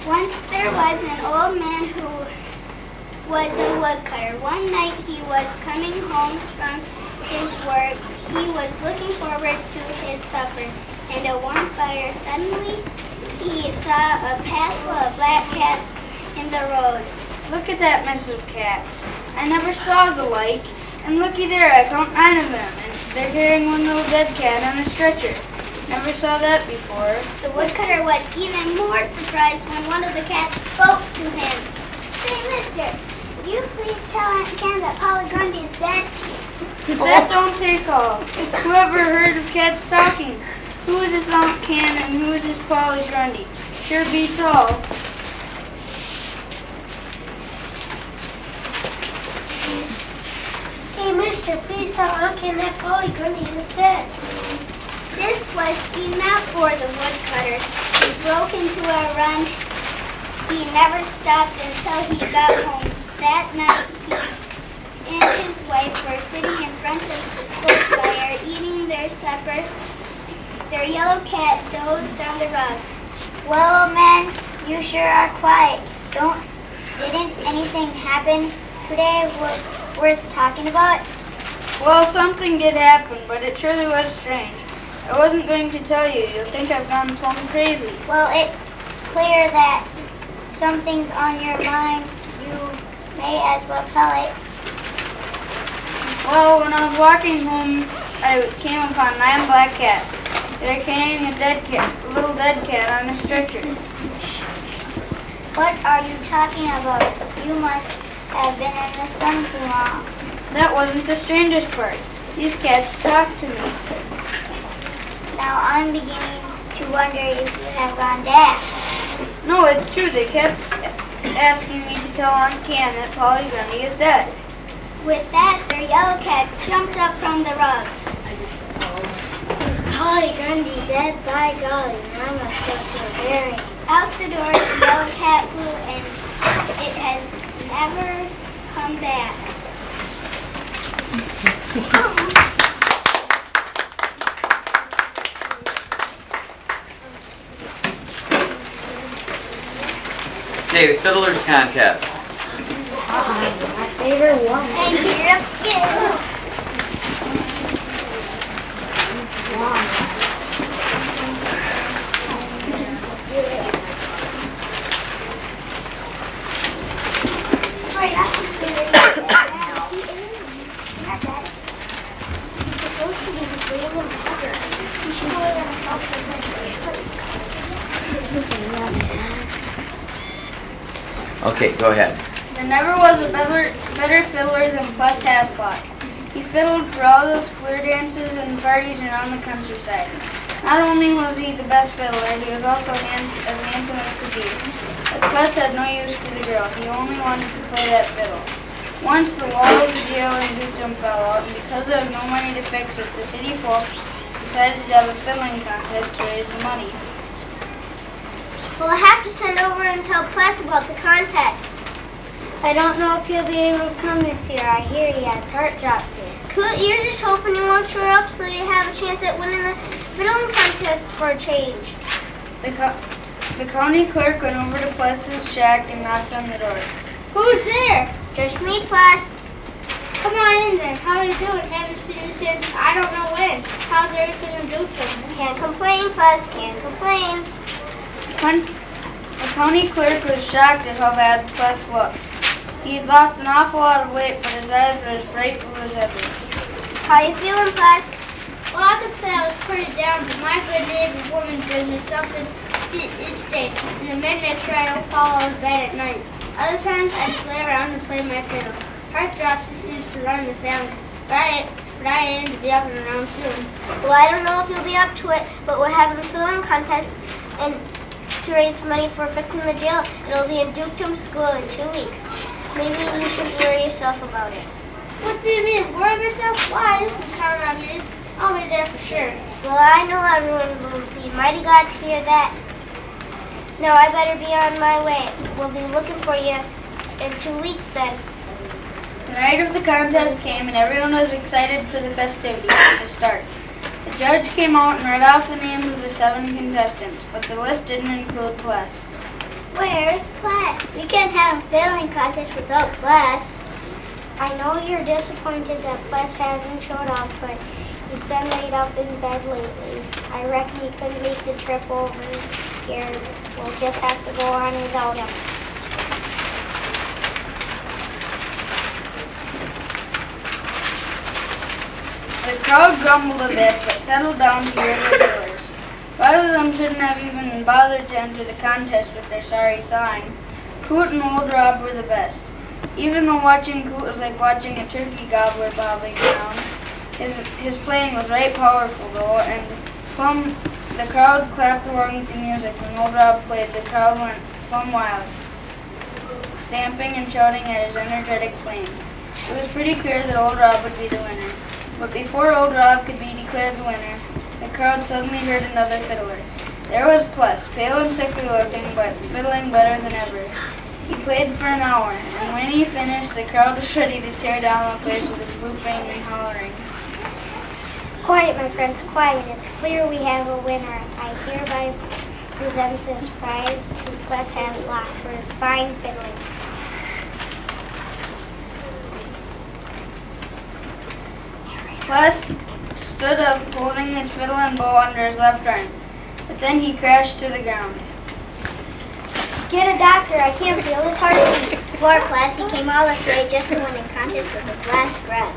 Once there was an old man who was a woodcutter. One night he was coming home from his work. He was looking forward to his supper and a warm fire. Suddenly he saw a path full of black cats in the road. Look at that mess of cats. I never saw the like. And looky there, I count 9 of them, and they're carrying one little dead cat on a stretcher. Never saw that before. The woodcutter was even more surprised when one of the cats spoke to him. Say, mister, would you please tell Aunt Ken that Polly Grundy is dead? That don't take all. Whoever heard of cats talking? Who is this Aunt Ken and who is this Polly Grundy? Sure beats all. Hey, mister, please tell Aunt Ken that Polly Grundy is dead. This was enough for the woodcutter. He broke into a run. He never stopped until he got home. That night, he and his wife were sitting in front of the coal fire, eating their supper. Their yellow cat dozed on the rug. Well, old man, you sure are quiet. Didn't anything happen today worth talking about? Well, something did happen, but it surely was strange. I wasn't going to tell you. You'll think I've gone plumb crazy. Well, it's clear that something's on your mind. You may as well tell it. Well, when I was walking home, I came upon 9 black cats. They were carrying a little dead cat on a stretcher. What are you talking about? You must have been in the sun too long. That wasn't the strangest part. These cats talked to me. Now I'm beginning to wonder if you have gone daft. No, it's true. They kept asking me to tell Aunt Ken that Polly Grundy is dead. With that, their yellow cat jumped up from the rug. Is Polly Grundy dead? By golly, now I must go to a burying. Out the door, the yellow cat flew, and it has never come back. Okay, the Fiddler's Contest. My favorite one. Thank you. Okay, go ahead. There never was a better fiddler than Ples Haslock. He fiddled for all the square dances and parties around the countryside. Not only was he the best fiddler, he was also as handsome as could be. But Ples had no use for the girl. He only wanted to play that fiddle. Once the wall of the jail in Dukedom fell out, and because there was no money to fix it, the city folks decided to have a fiddling contest to raise the money. We'll have to send over and tell Ples about the contest. I don't know if he'll be able to come this year. I hear he has heart drops here. You're just hoping you won't show up so you have a chance at winning the fiddling contest for a change. The county clerk went over to Ples's shack and knocked on the door. Who's there? Just me, Ples. Come on in then. How are you doing? Haven't seen you since I don't know when. How's everything in Dukedom? Can't complain, Ples. Can't complain. The county clerk was shocked at how bad Ples looked. He had lost an awful lot of weight, but his eyes were as bright blue as ever. How you feeling, Ples? Well, I could say I was pretty down, but my good neighbor woman gives me something each day. And the midnight I don't fall out of bed at night. Other times I play around and play my fiddle. Heart drops seems to run in the family, but I aim to be up and around soon. Well, I don't know if you'll be up to it, but we're having a fiddling contest and to raise money for fixing the jail. It'll be in Dukedom School in 2 weeks. Maybe you shouldn't worry yourself about it. What do you mean? Worry myself? Why? You can count on me. I'll be there for sure. Well, I know everyone will be mighty glad to hear that. No, I better be on my way. We'll be looking for you in 2 weeks then. The night of the contest came, and everyone was excited for the festivities to start. The judge came out and read off the names of the 7 contestants, but the list didn't include Ples. Where's Plas? We can't have a fiddling contest without Plas. I know you're disappointed that Plas hasn't showed up, but he's been laid up in bed lately. I reckon he couldn't make the trip over here. We'll just have to go on without him. The crowd grumbled a bit, but settled down to hear the fiddlers. 5 of them shouldn't have even bothered to enter the contest with their sorry sign. Coot and Old Rob were the best. Even though watching Coot was like watching a turkey gobbler bobbing around, his playing was right powerful though, and the crowd clapped along with the music. When Old Rob played, the crowd went plumb wild, stamping and shouting at his energetic playing. It was pretty clear that Old Rob would be the winner. But before Old Rob could be declared the winner, the crowd suddenly heard another fiddler. There was Plas, pale and sickly looking, but fiddling better than ever. He played for an hour, and when he finished, the crowd was ready to tear down the place with his whooping and hollering. Quiet, my friends, quiet. It's clear we have a winner. I hereby present this prize to Plas Haslock for his fine fiddling. Plas stood up, holding his fiddle and bow under his left arm, but then he crashed to the ground. Get a doctor. I can't feel his heartbeat. Poor Plas, he came all this way just to win a contest with his last breath.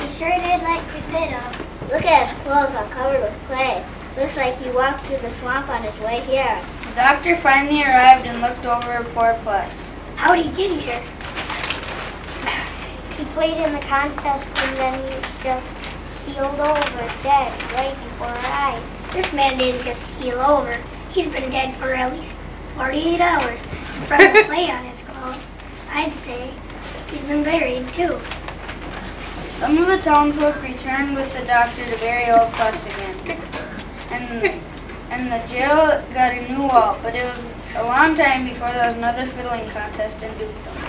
He sure did like to fiddle. Look at his clothes all covered with clay. Looks like he walked through the swamp on his way here. The doctor finally arrived and looked over poor Plas. How'd he get here? He played in the contest and then he just keeled over, dead, right before our eyes. This man didn't just keel over. He's been dead for at least 48 hours. From the clay on his clothes, I'd say he's been buried too. Some of the townsfolk returned with the doctor to bury old Plas again. And the jail got a new wall, but it was a long time before there was another fiddling contest in Dukedom.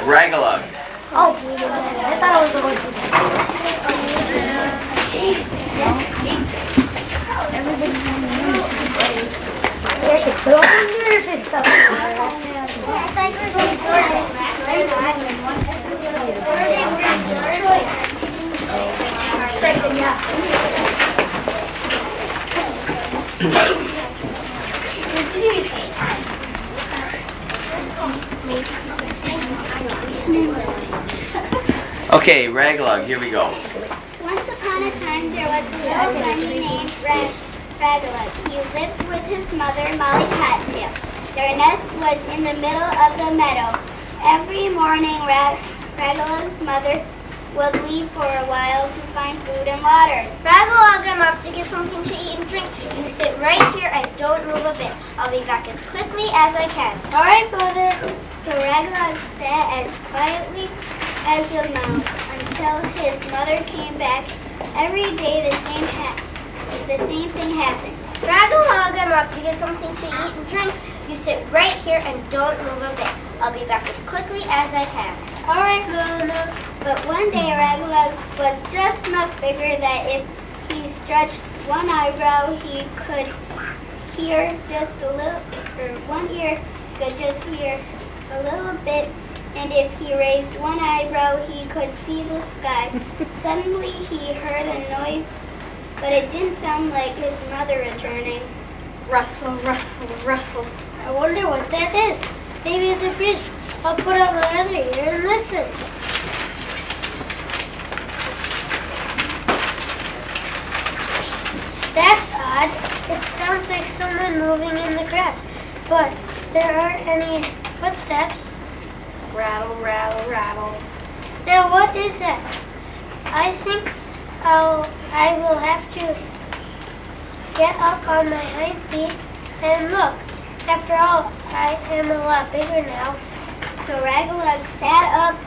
Ragalug. Oh, I thought I was going to. Okay, Ragalug, here we go. Once upon a time, there was a little bunny named Ragalug. He lived with his mother, Molly Cottontail. Their nest was in the middle of the meadow. Every morning, Ragalug's mother would leave for a while to find food and water. Ragalug, I'm up to get something to eat and drink. You sit right here and don't move a bit. I'll be back as quickly as I can. All right, Mother. So Ragalug sat as quietly as a mouse until his mother came back. Every day the same thing happened. Ragalug, I'm up to get something to eat and drink. You sit right here and don't move a bit. I'll be back as quickly as I can. All right, Mona. But one day Ragalug was just enough bigger that if he stretched one eyebrow, he could hear just a little, or one ear could just hear a little bit, and if he raised one eyebrow, he could see the sky. Suddenly he heard a noise, but it didn't sound like his mother returning. Rustle, rustle, rustle. I wonder what that is. Maybe it's a fish. I'll put out my other ear and listen. That's odd. It sounds like someone moving in the grass, but there aren't any footsteps. Rattle, rattle, rattle. Now what is that? I think I will have to get up on my hind feet and look. After all, I am a lot bigger now. So Ragalug sat up,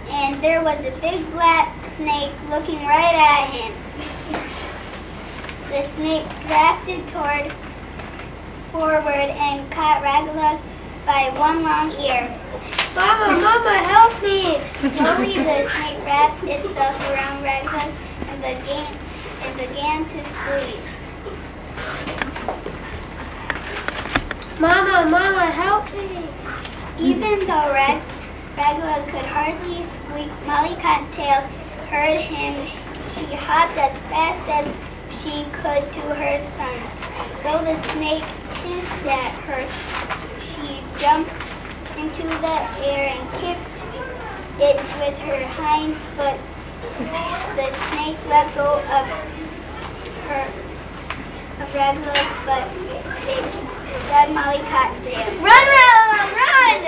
and there was a big black snake looking right at him. The snake drafted forward and caught Ragalug by one long ear. Mama, Mama, help me! Slowly the snake wrapped itself around Ragalug and began to squeeze. Mama, Mama, help me! Even though Ragalug could hardly squeak, Molly Cottontail heard him. She hopped as fast as she could to her son. Though the snake hissed at her, she jumped into the air and kicked it with her hind foot. The snake let go of Ragalug, but it said Molly Cottontail, "Run, Ragalug, run!"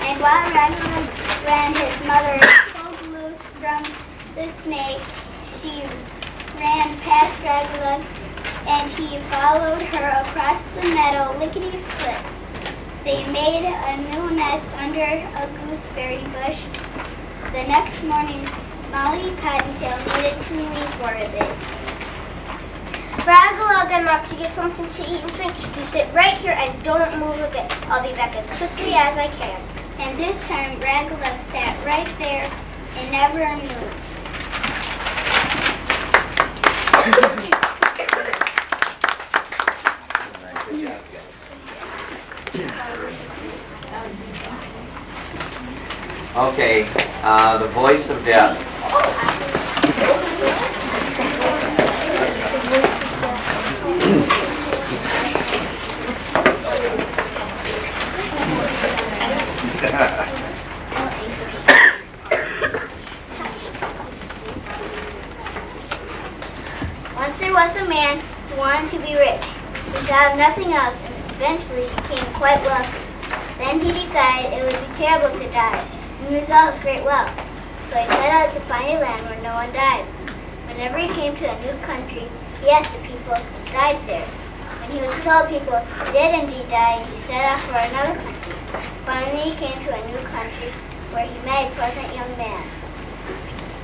And while Ragalug ran, his mother pulled loose from the snake. She ran past Ragalug, and he followed her across the meadow, lickety-split. They made a new nest under a gooseberry bush. The next morning, Molly Cottontail needed to leave for a bit. Ragalug, I'm off to get something to eat and drink. You sit right here and don't move a bit. I'll be back as quickly as I can. And this time, Ragalug sat right there and never moved. Okay, the voice of death. Once there was a man who wanted to be rich. He thought of nothing else and eventually became quite wealthy. Then he decided it would be terrible to die and lose all his great wealth. So he set out to find a land where no one died. Whenever he came to a new country, he asked the people who died there. When he was told people did indeed die, he set off for another country. Finally, he came to a new country where he met a pleasant young man.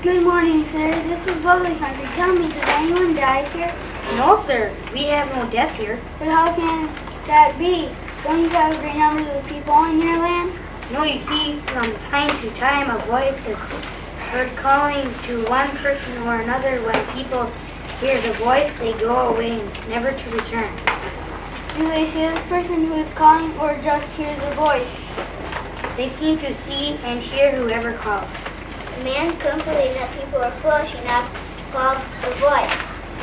Good morning, sir. This is lovely country. Tell me, does anyone die here? No, sir. We have no death here. But how can that be? Don't you have great numbers of people in your land? No, you see, from time to time a voice is heard calling to one person or another. When people hear the voice, they go away, never to return. Do they see this person who is calling or just hear the voice? They seem to see and hear whoever calls. The man couldn't believe that people were foolish enough to follow the voice,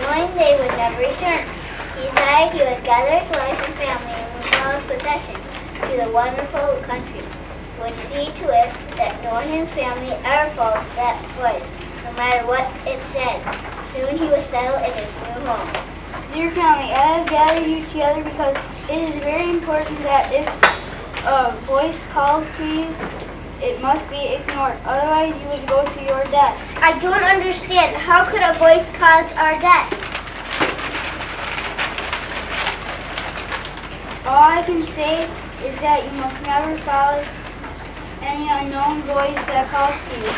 knowing they would never return. He decided he would gather his wife and family and move all his possessions to the wonderful country, would see to it that no one in his family ever followed that voice, no matter what it said. Soon he would settle in his new home. Dear family, I have gathered you together because it is very important that if a voice calls to you, it must be ignored. Otherwise, you would go to your death. I don't understand. How could a voice cause our death? All I can say is that you must never follow any unknown voice that calls to you.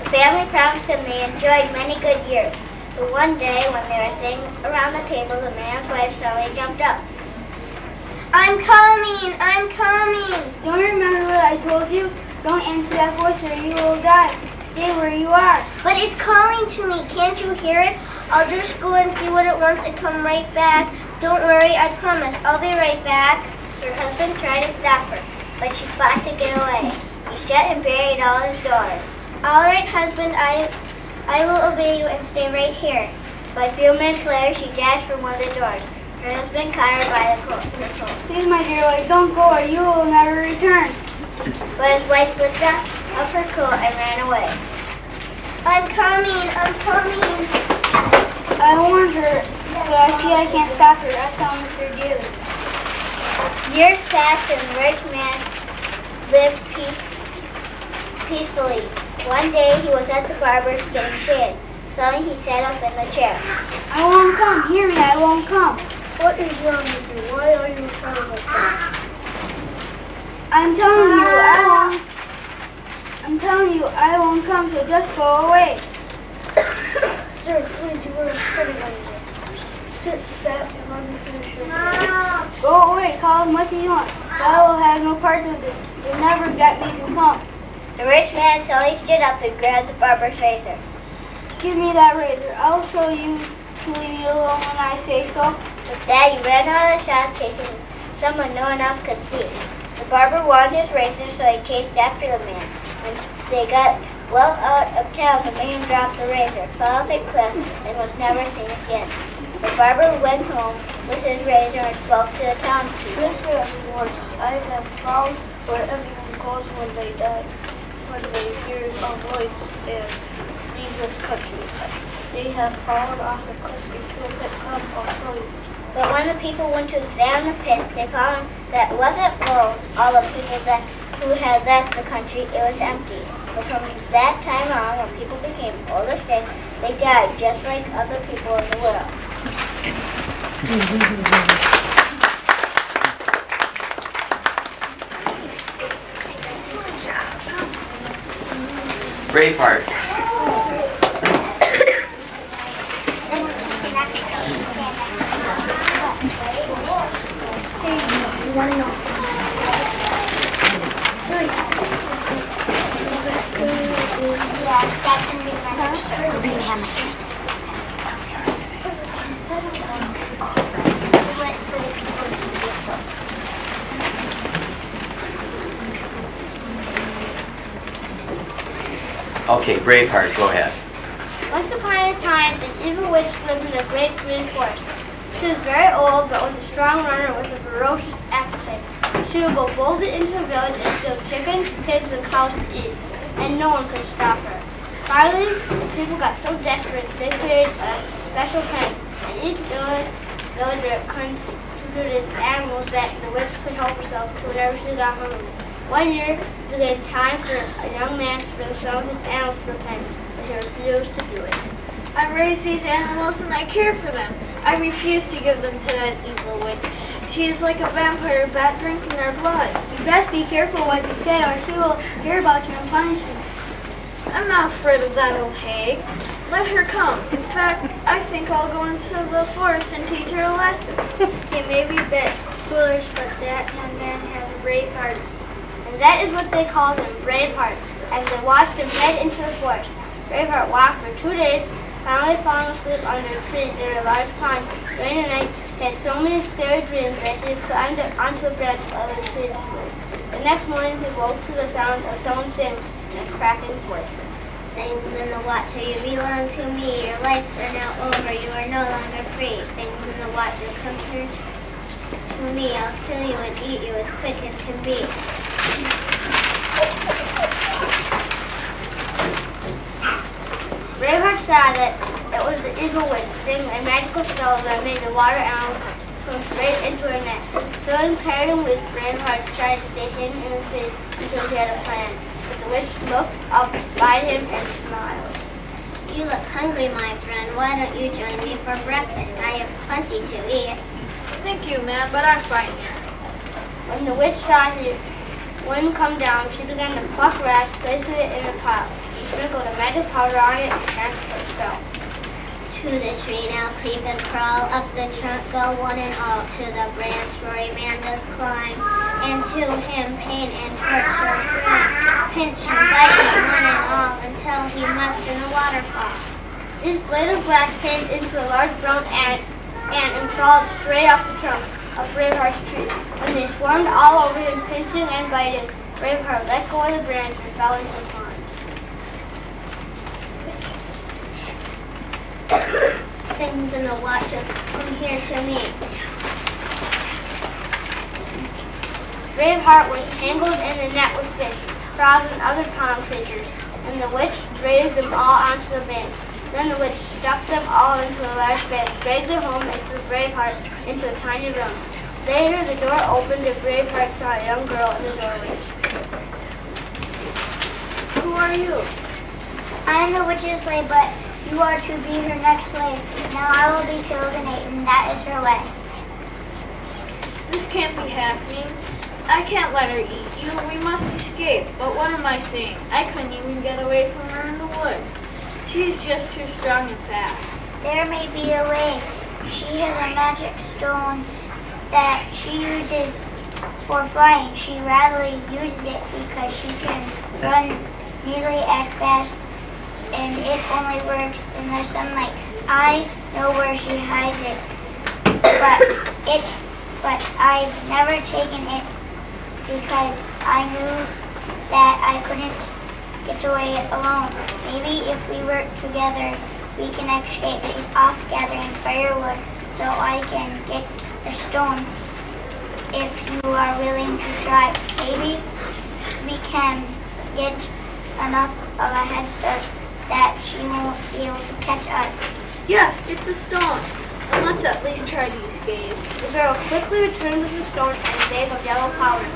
The family promised him they enjoyed many good years. But one day, when they were sitting around the table, the man's wife suddenly jumped up. I'm coming! I'm coming! Don't you remember what I told you? Don't answer that voice or you will die. Stay where you are. But it's calling to me. Can't you hear it? I'll just go and see what it wants and come right back. Don't worry, I promise. I'll be right back. Her husband tried to stop her, but she fought to get away. He shut and buried all his doors. All right, husband, I will obey you and stay right here. But a few minutes later, she dashed from one of the doors. Her husband caught her by the coat. Please, my dear wife, don't go or you will never return. But his wife slipped off her coat and ran away. I'm coming! I'm coming! I warned her, but I see I can't stop her. I tell Mr. Daly. Years passed and the rich man lived peacefully. One day he was at the barber's getting shaved. Suddenly he sat up in the chair. I won't come. Hear me, I won't come. What is wrong with you? Why are you trying to come? I'm telling you, I won't come, so just go away. Sir, please, you were sitting on me. Sit that and let me finish your prayer. Go away, call as much as you want. I will have no part of this. You'll never get me to come. The rich man slowly stood up and grabbed the barber's razor. Give me that razor. I'll show you to leave you alone when I say so. With that, he ran out of the shop, chasing someone no one else could see. The barber wanted his razor, so he chased after the man. When they got well out of town, the man dropped the razor, fell off a cliff, and was never seen again. The barber went home with his razor and spoke to the townspeople. Listen, everyone, I have found where everyone goes when they die, when they hear a voice and leave this country. They have fallen off the cliff into a pit. Come, I'll show you. But when the people went to examine the pit, they found that it wasn't full of all the people who had left the country. It was empty. But from that time on, when people became old or sick, they died just like other people in the world. Braveheart. Okay, Braveheart, go ahead. Once upon a time, an evil witch lived in a great green forest. She was very old, but was a strong runner with a ferocious appetite. She would go boldly into the village and steal chickens, pigs, and cows to eat, and no one could stop her. Finally, the people got so desperate they created a special pen, and each villager contributed animals that the witch could help herself to whenever she got hungry. One year, it came time for a young man to bring some of his animals to the pen, but he refused to do it. I raised these animals and I care for them. I refuse to give them to that evil witch. She is like a vampire bat drinking their blood. You best be careful what you say, or she will hear about you and punish you. I'm not afraid of that old hag. Let her come. In fact, I think I'll go into the forest and teach her a lesson. He may be a bit foolish, but that young man has a brave heart. And that is what they called him, Braveheart, as they watched him head into the forest. Braveheart walked for 2 days, finally falling asleep under a tree near a large pond. During the night, he had so many scary dreams that he climbed up onto a branch of the tree to sleep. The next morning, he woke to the sound of someone saying in a cracking voice, Things in the water, you belong to me. Your lives are now over. You are no longer free. Things in the water, come here to me. I'll kill you and eat you as quick as can be. Braveheart saw that it was the evil witch singing a magical spell that made the water animals swim straight into her net. Feeling tired and weak, Braveheart tried to stay hidden in the trees until he had a plan. But the witch looked up, spied him, and smiled. You look hungry, my friend. Why don't you join me for breakfast? I have plenty to eat. Thank you, ma'am, but I'm fine here. When the witch saw he wouldn't come down, she began to pluck grass, placing it in a pile. She sprinkled a magic powder on it and cast her spell. To the tree now creep and crawl, up the trunk go one and all, to the branch where a man does climb, and to him pain and torture bring. Pinch him, bite him, one and all, until he must in the waterfall. This blade of grass turned into a large brown ant and crawled straight off the trunk of Braveheart's tree. When they swarmed all over him, pinching and biting, Braveheart let go of the branch and fell into the pond. Things in the water, come here to me. Braveheart was tangled in the net with fish, frogs, and other pond creatures, and the witch dragged them all onto the bank. Then the witch stuffed them all into a large bag, dragged them home, and threw Braveheart into a tiny room. Later, the door opened and Braveheart saw a young girl in the doorway. Who are you? I am the witch's slave, but you are to be her next slave. Now I will be killed and eaten. That is her way. This can't be happening. I can't let her eat you. We must escape. But what am I saying? I couldn't even get away from her in the woods. She's just too strong and fast. There may be a way. She has a magic stone that she uses for flying. She rarely uses it because she can run nearly as fast, and it only works in the sunlight. I know where she hides it, but I've never taken it because I knew that I couldn't get away alone. Maybe if we work together, we can escape. She's off gathering firewood so I can get the stone. If you are willing to try, maybe we can get enough of a head start that she won't be able to catch us. Yes, get the stone. And let's at least try to escape. The girl quickly returned with the stone and a bag of yellow powder.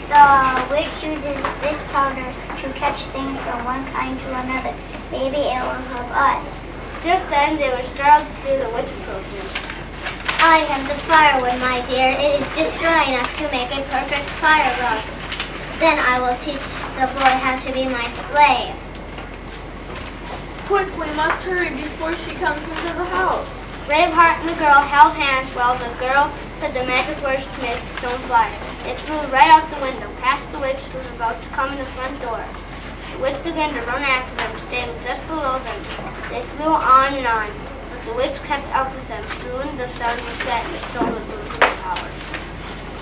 The witch uses this powder to catch things from one kind to another. Maybe it will help us. Just then, they were startled to see the witch approaching. I am the firewood, my dear. It is just dry enough to make a perfect fire roast. Then I will teach the boy how to be my slave. Quick, we must hurry before she comes into the house. Braveheart and the girl held hands while the girl said the magic words to make the stone fly. They flew right out the window, past the witch who was about to come in the front door. The witch began to run after them, staying just below them. They flew on and on, but the witch kept up with them. Soon the sun was set and the stone was losing its power.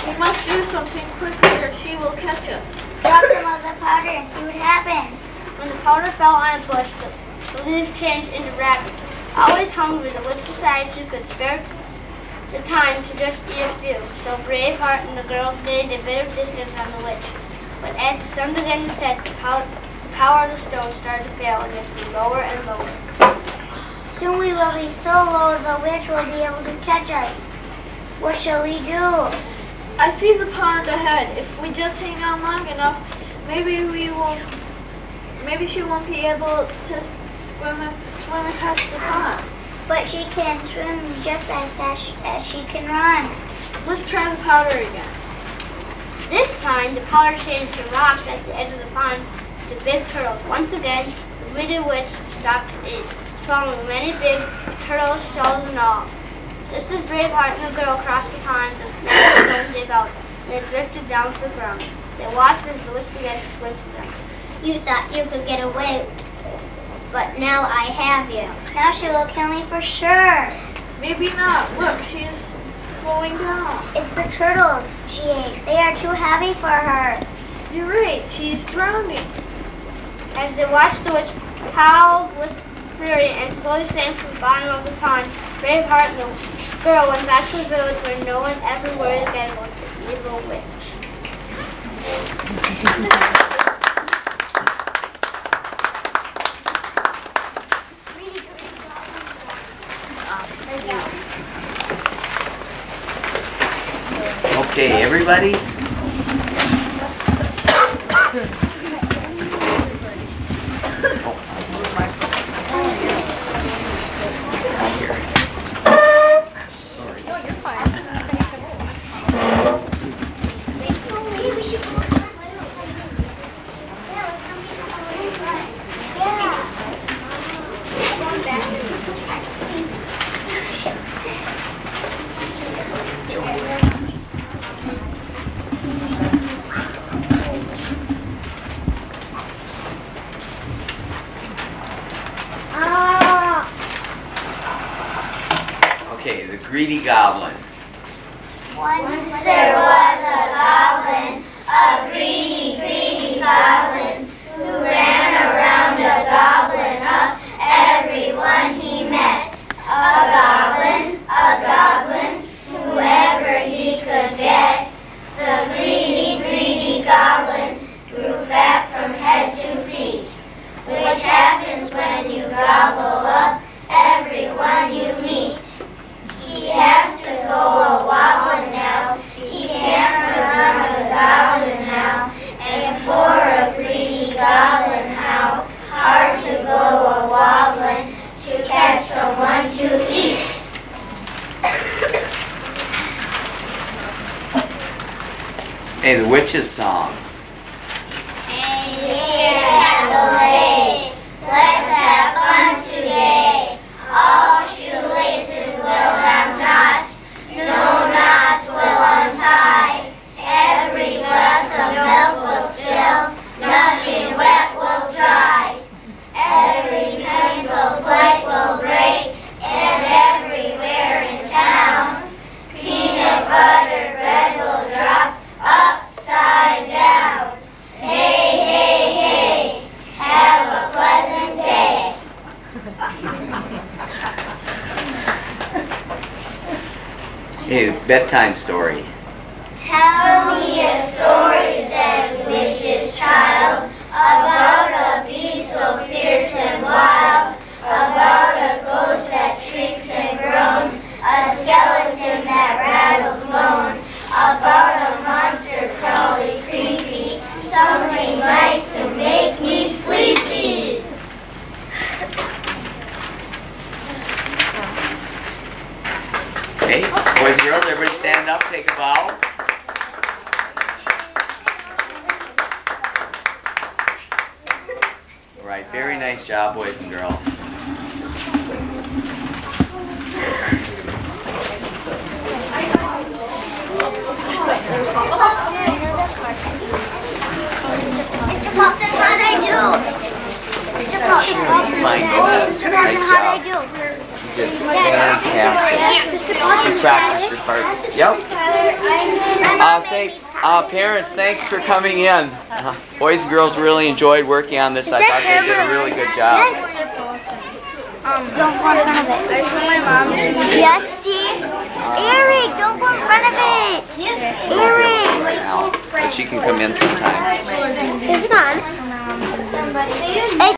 We must do something quickly or she will catch us. Drop some of the powder and see what happens. When the powder fell on a bush, the leaves changed into rabbits. Always hungry, the witch decided she could spare the time to just eat a few. So Braveheart and the girl stayed a bit of distance on the witch. But as the sun began to set, the power of the stone started to fail and it flew lower and lower. Soon we will be so low the witch will be able to catch us. What shall we do? I see the pond ahead. If we just hang on long enough, maybe she won't be able to swim across the pond. But she can swim just as fast as she can run. Let's try the powder again. This time, the powder changed to rocks at the edge of the pond to big turtles. Once again, the wicked witch stopped to eat, swallowing many big turtles, shells, and all. Just as Braveheart and the girl crossed the pond, the magic stones gave out, and they drifted down to the ground. They watched as the witch began to swim to them. You thought you could get away, but now I have you. Now she will kill me for sure. Maybe not. Look, she is slowing down. It's the turtles she ate. They are too heavy for her. You're right. She is drowning. As they watched the witch howl with fury and slowly sank to the bottom of the pond, Braveheart and the girl went back to the village where no one ever worried again about the evil witch. Okay, everybody? Okay, the greedy goblin. Once there was a goblin, a greedy, greedy goblin, who ran around a goblin of everyone he met. A goblin, whoever he could get. The greedy, greedy goblin grew fat from head to feet, which happens when you gobble up everyone you meet. He has to go a wobbling now. He can't run around a goblin now. And for a greedy Hey, the witch's song. Let's have fun today. All shoelaces will have knots. No knots will untie. Every glass of milk will spill. Nothing wet will dry. Every pencil plate will break. And everywhere in town, peanut butter bread will drop upside down. Hey, hey, hey, have a pleasant day. Hey, bedtime story. Tell me a story, says Witch's child, about a beast so fierce and wild, about a ghost that shrieks and groans, a skeleton that rattles bones, about a monster crawly creepy, something nice to make me sleepy. Okay, boys and girls, everybody stand up, take a bow. All right, very nice job, boys and girls. Mr. Paulson, how'd I do? Mr. Paulson, Fine, go ahead. Nice how'd I job. do? You did fantastic. Mr. Paulson, You practiced your parts. Yep. Say, parents, thanks for coming in. Boys and girls really enjoyed working on this. I thought they did a really good job. Don't go in front of it. I told my mom to Yes, Steve. Eric, don't go in front of it. Eric. But she can come in sometime. Is it on?